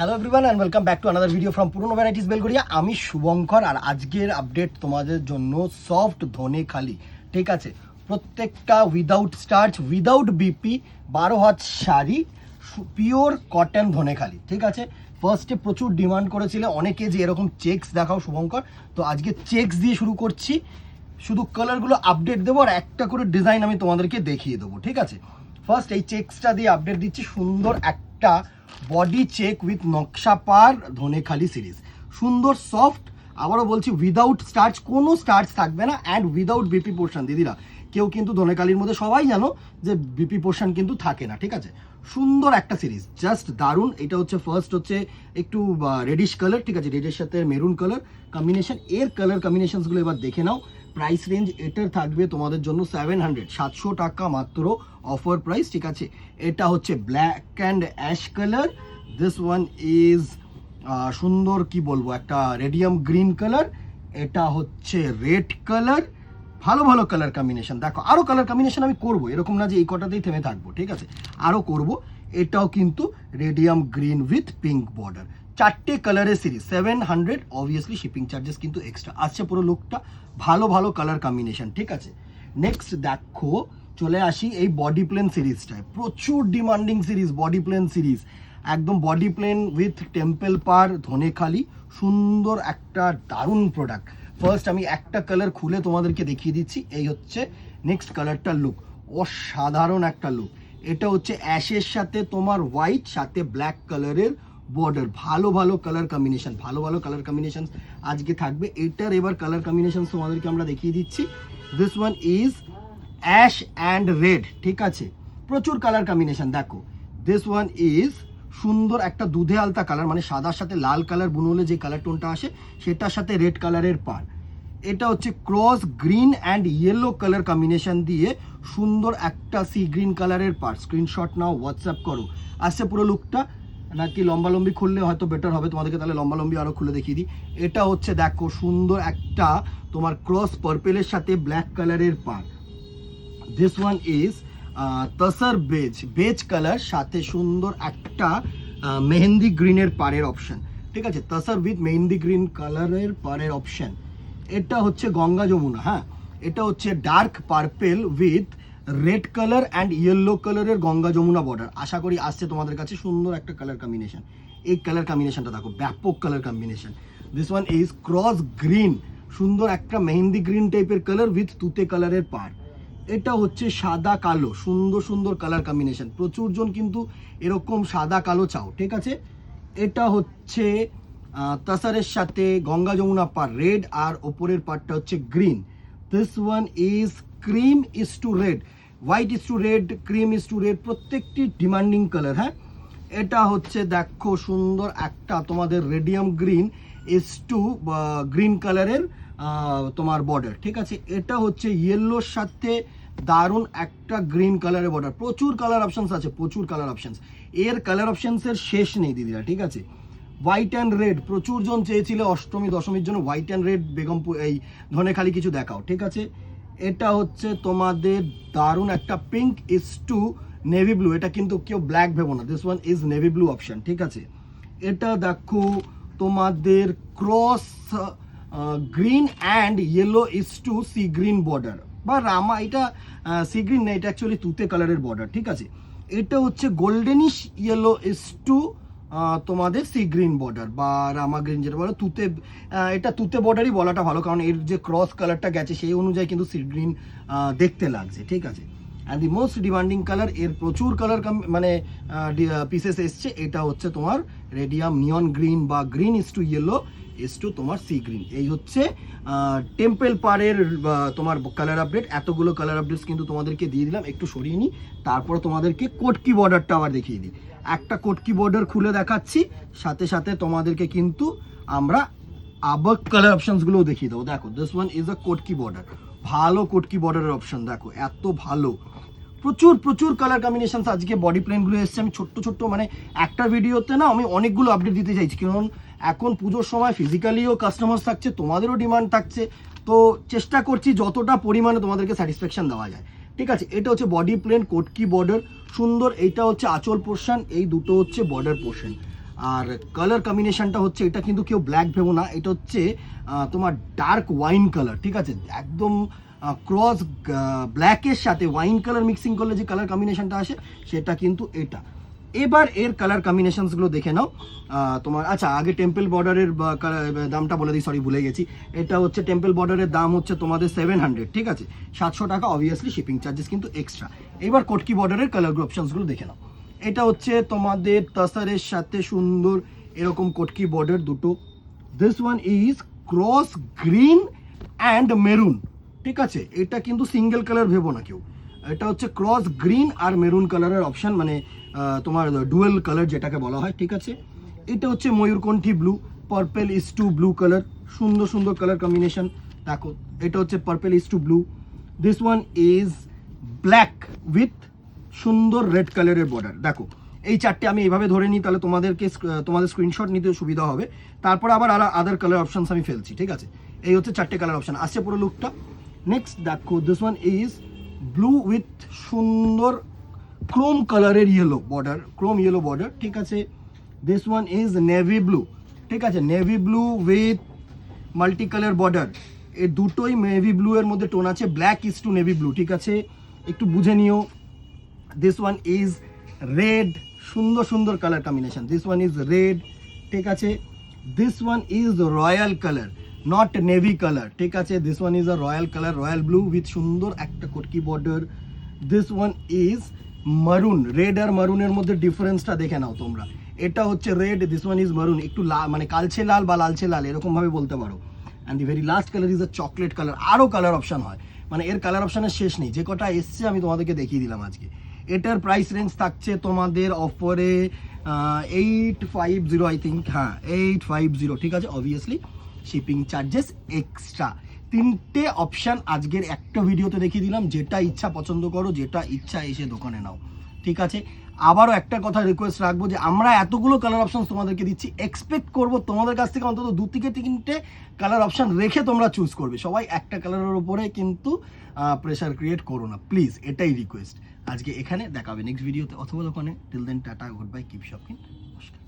Hello everyone and welcome back to another video from পুরনো varieties Belgharia. আমি শুভঙ্কর আর আজকের update তোমাদের জন্য সফট ধনেখালি, ঠিক আছে, প্রত্যেকটা উইদাউট স্টার্চ উইদাউট বিপি 12 হাত শাড়ি পিওর কটন ধনেখালি, ঠিক আছে। ফার্স্টে প্রচুর ডিমান্ড করেছিলে অনেকে যে এরকম চেকস দেখাও শুভঙ্কর, তো আজকে চেকস দিয়ে শুরু করছি। শুধু কালারগুলো আপডেট দেবো আর একটা করে ডিজাইন আমি তোমাদেরকে দেখিয়ে দেবো, ঠিক আছে। ফার্স্ট এই চেকসটা দিয়ে আপডেট দিচ্ছি। সুন্দর একটা বডি চেক উইথ নকশা পার ধনেখালি সিরিজ, সুন্দর সফট, আবারও বলছি উইদাউট স্টার্চ, কোনো স্টার্চ থাকবে না অ্যান্ড উইদাউট বিপি পোর্শন। দিদিরা কেউ কিন্তু ধনেখালির মধ্যে সবাই জানো যে বিপি পোর্শন কিন্তু থাকে না, ঠিক আছে। সুন্দর একটা সিরিজ, জাস্ট দারুণ। এটা হচ্ছে ফার্স্ট হচ্ছে একটু রেডিশ কালার, ঠিক আছে, রেডের সাথে মেরুন কালার কম্বিনেশন। এর কালার কম্বিনেশনসগুলো এবার দেখে নাও। প্রাইস রেঞ্জ এটার থাকবে তোমাদের জন্য 700 টাকা মাত্র, অফার প্রাইস, ঠিক আছে। এটা হচ্ছে black and ash colour, this one is সুন্দর কি বলবো একটা রেডিয়াম গ্রিন কালার, এটা হচ্ছে রেড কালার। ভালো ভালো কালার কম্বিনেশন, দেখো আরও কালার কম্বিনেশন আমি করবো, এরকম না যে এই কটাতেই থেমে থাকবো, ঠিক আছে, আরও করব। এটাও কিন্তু radium green with pink border, চারটে কালারের সিরিজ, 700। অবভিয়াসলি শিপিং চার্জেস কিন্তু এক্সট্রা আসছে। পুরো লুকটা ভালো ভালো কালার কম্বিনেশন, ঠিক আছে। নেক্সট দেখো, চলে আসি এই বডি প্লেন সিরিজটায়, প্রচুর demanding series body plain series, একদম বডি প্লেন উইথ টেম্পল পার ধনেখালি, সুন্দর একটা দারুণ প্রোডাক্ট। ফার্স্ট আমি একটা কালার খুলে তোমাদেরকে দেখিয়ে দিচ্ছি। এই হচ্ছে নেক্সট কালারটার লুক, অসাধারণ একটা লুক। এটা হচ্ছে অ্যাশের সাথে তোমার হোয়াইট, সাথে ব্ল্যাক কালারের বর্ডার, ভালো ভালো কালার কম্বিনেশন, ভালো ভালো কালার কম্বিনেশন আজকে থাকবে। এটার এবার কালার কম্বিনেশন তোমাদেরকে আমরা দেখিয়ে দিচ্ছি। This one is ash and red, ঠিক আছে, প্রচুর কালার কম্বিনেশন। দেখো দিস ওয়ান ইজ সুন্দর একটা দুধে আলতা কালার, মানে সাদার সাথে লাল কালার বুনলে যে কালার টোনটা আসে সেটার সাথে রেড কালারের পার। এটা হচ্ছে cross green and yellow colour combination দিয়ে সুন্দর একটা সি গ্রিন কালারের পার। স্ক্রিনশট নাও, হোয়াটসঅ্যাপ করো। আসছে পুরো লুকটা, নাকি লম্বালম্বি খুললে হয়তো বেটার হবে তোমাদেরকে, তাহলে লম্বালম্বি আরও খুলে দেখিয়ে দিই। এটা হচ্ছে দেখো সুন্দর একটা তোমার ক্রস পার্পেলের সাথে ব্ল্যাক কালারের পার। This one is tussar beige colour, সাথে সুন্দর একটা মেহেন্দি গ্রিনের পাড়ের অপশন, ঠিক আছে, তসর উইথ মেহেন্দি গ্রিন কালারের পাড়ের অপশন। এটা হচ্ছে গঙ্গা যমুনা, হ্যাঁ, এটা হচ্ছে dark purple with red colour and yellow কালারের গঙ্গা যমুনা বর্ডার। আশা করি আসছে তোমাদের কাছে সুন্দর একটা কালার কম্বিনেশন। এই কালার কম্বিনেশনটা দেখো, ব্যাপক colour combination. This one is cross green, সুন্দর একটা মেহেন্দি গ্রিন টাইপের কালার উইথ তুতে কালারের পার। এটা হচ্ছে সাদা কালো, সুন্দর সুন্দর কালার কম্বিনেশন, প্রচুর জন কিন্তু এরকম সাদা কালো চাও, ঠিক আছে। এটা হচ্ছে তাসারের সাথে গঙ্গা যমুনা পার রেড, আর ওপরের পার্টটা হচ্ছে green. This one is cream is to red, white is to red, cream is to red, প্রত্যেকটি ডিমান্ডিং কালার, হ্যাঁ। এটা হচ্ছে দেখো সুন্দর একটা তোমাদের radium green is to green কালারের তোমার বর্ডার, ঠিক আছে। এটা হচ্ছে ইয়েলোর সাথে দারুণ একটা গ্রিন কালারের বর্ডার। প্রচুর কালার অপশনস আছে, প্রচুর কালার অপশনস, এর কালার অপশনসের শেষ নেই দিদিরা, ঠিক আছে। হোয়াইট অ্যান্ড রেড, প্রচুর জন চেয়েছিল অষ্টমী দশমীর জন্য হোয়াইট অ্যান্ড রেড বেগমপুর এই ধনেখালি কিছু দেখাও, ঠিক আছে। এটা হচ্ছে তোমাদের দারুণ একটা pink is to navy blue, এটা কিন্তু কেউ ব্ল্যাক ভেবো না, this one is navy blue option, ঠিক আছে। এটা দেখো তোমাদের cross green and yellow is to sea green border, বা রামা, এটা সি গ্রিন না, এটা অ্যাকচুয়ালি তুতে কালারের বর্ডার, ঠিক আছে। এটা হচ্ছে গোল্ডেনিশ ইয়েলো ইজ টু তোমাদের সি গ্রিন বর্ডার বা রামা গ্রিন যেটা বলো, তুতে, এটা তুতে বর্ডারই বলাটা ভালো, কারণ এর যে ক্রস কালারটা গেছে সেই অনুযায়ী কিন্তু সি গ্রিন দেখতে লাগছে, ঠিক আছে। And the most demanding colour, এর প্রচুর কালার মানে পিসেস এসছে। এটা হচ্ছে তোমার রেডিয়াম নিয়ন গ্রিন বা green is to yellow is to তোমার সি গ্রিন। এই হচ্ছে টেম্পল পারের তোমার কালার আপডেট। এতগুলো কালার আপডেটস কিন্তু তোমাদেরকে দিয়ে দিলাম, একটু সরিয়ে নিই, তারপর তোমাদেরকে কোটকি বর্ডারটা আবার দেখিয়ে দিই। একটা কোটকি বর্ডার খুলে দেখাচ্ছি, সাথে সাথে তোমাদেরকে কিন্তু আমরা আবার কালার অপশনসগুলোও দেখিয়ে দেবো। দেখো দিস ওয়ান ইজ আ কোটকি বর্ডার, ভালো কোটকি বর্ডারের অপশন, দেখো এত ভালো, প্রচুর প্রচুর কালার কম্বিনেশন আজকে বডি প্লেনগুলো এসছে। আমি ছোট্ট ছোট্ট মানে একটা ভিডিওতে না আমি অনেকগুলো আপডেট দিতে চাইছি, কারণ এখন পুজোর সময় ফিজিক্যালিও কাস্টমার থাকছে, তোমাদেরও ডিমান্ড থাকছে, তো চেষ্টা করছি যতটা পরিমাণে তোমাদেরকে স্যাটিসফ্যাকশন দেওয়া যায়, ঠিক আছে। এটা হচ্ছে বডি প্লেন কোটকি বর্ডার, সুন্দর। এইটা হচ্ছে আঁচল পোর্শন, এই দুটো হচ্ছে বর্ডার পোর্শন। আর কালার কম্বিনেশনটা হচ্ছে, এটা কিন্তু কেউ ব্ল্যাক ভেবো না, এটা হচ্ছে তোমার ডার্ক ওয়াইন কালার, ঠিক আছে, একদম ক্রস ব্ল্যাকের সাথে ওয়াইন কালার মিক্সিং করলে যে কালার কম্বিনেশনটা আসে সেটা কিন্তু এটা। এবার এর কালার কম্বিনেশনসগুলো দেখে নাও তোমার। আচ্ছা, আগে টেম্পল বর্ডারের দামটা বলে দিই, সরি ভুলে গেছি। এটা হচ্ছে টেম্পল বর্ডারের দাম হচ্ছে তোমাদের 700, ঠিক আছে, 700 টাকা, অবভিয়াসলি শিপিং চার্জেস কিন্তু এক্সট্রা। এবার কটকি বর্ডারের কালার অপশনসগুলো দেখে নাও। এটা হচ্ছে তোমাদের তাসারের সাথে সুন্দর এরকম কটকি বর্ডার দুটো। This one is cross green and maroon, ঠিক আছে, এটা কিন্তু সিঙ্গেল কালার ভেবো না কেউ, এটা হচ্ছে ক্রস গ্রিন আর মেরুন কালারের অপশন, মানে তোমার ডুয়েল কালার যেটাকে বলা হয়, ঠিক আছে। এটা হচ্ছে ময়ূরকণ্ঠী blue, purple is to blue colour, সুন্দর সুন্দর কালার কম্বিনেশন। দেখো, এটা হচ্ছে purple is to blue. This one is black with সুন্দর রেড কালারের বর্ডার। দেখো, এই চারটে আমি এইভাবে ধরে নিই, তাহলে তোমাদের স্ক্রিনশট নিতে সুবিধা হবে। তারপরে আবার আদার কালার অপশনস আমি ফেলছি, ঠিক আছে। এই হচ্ছে চারটে কালার অপশন আসছে পুরো লুকটা। নেক্সট দেখো, this one is blue with সুন্দর ক্রোম কালারের yellow border, chrome yellow border, ঠিক আছে। This one is navy blue, ঠিক আছে, navy blue with multi colour border. এই দুটোই নেভি ব্লু এর মধ্যে টোন আছে, black is to navy blue, ঠিক আছে, একটু বুঝে নিও। দিস ওয়ান ইজ রেড, সুন্দর সুন্দর colour combination, this one is red, ঠিক আছে। This one is royal colour, not navy colour, ঠিক আছে, this one is a royal colour, royal blue with সুন্দর একটা Katki border. This one is মারুন, red আর মারুনের মধ্যে ডিফারেন্সটা দেখে নাও তোমরা, এটা হচ্ছে রেড, দিস ওয়ান ইজ মারুন, একটু মানে কালচে লাল বা লালচে লাল এরকম ভাবে বলতে পারো। And the very last colour is a chocolate colour. আরও কালার অপশন হয়, মানে এর কালার অপশনের শেষ নেই, যে কটা এসছে আমি তোমাদেরকে দেখিয়ে দিলাম আজকে। এটার প্রাইস রেঞ্জ থাকছে তোমাদের অফারে 850, আই থিঙ্ক, হ্যাঁ 850, ঠিক আছে, অবভিয়াসলি শিপিং চার্জেস এক্সট্রা। তিনটে অপশান আজকের একটা ভিডিওতে দেখিয়ে দিলাম, যেটা ইচ্ছা পছন্দ করো, যেটা ইচ্ছা এসে দোকানে নাও, ঠিক আছে। আবারও একটা কথা রিকোয়েস্ট রাখবো, যে আমরা এতগুলো কালার অপশন তোমাদেরকে দিচ্ছি, এক্সপেক্ট করবো তোমাদের কাছ থেকে অন্তত 2 থেকে 3টে কালার অপশন রেখে তোমরা চুজ করবে। সবাই একটা কালারের উপরে কিন্তু প্রেশার ক্রিয়েট করো না প্লিজ, এটাই রিকোয়েস্ট। আজকে এখানে দেখাবে নেক্সট ভিডিওতে অথবা দোকানে। Till then tata, good bye, keep shopping, নমস্কার।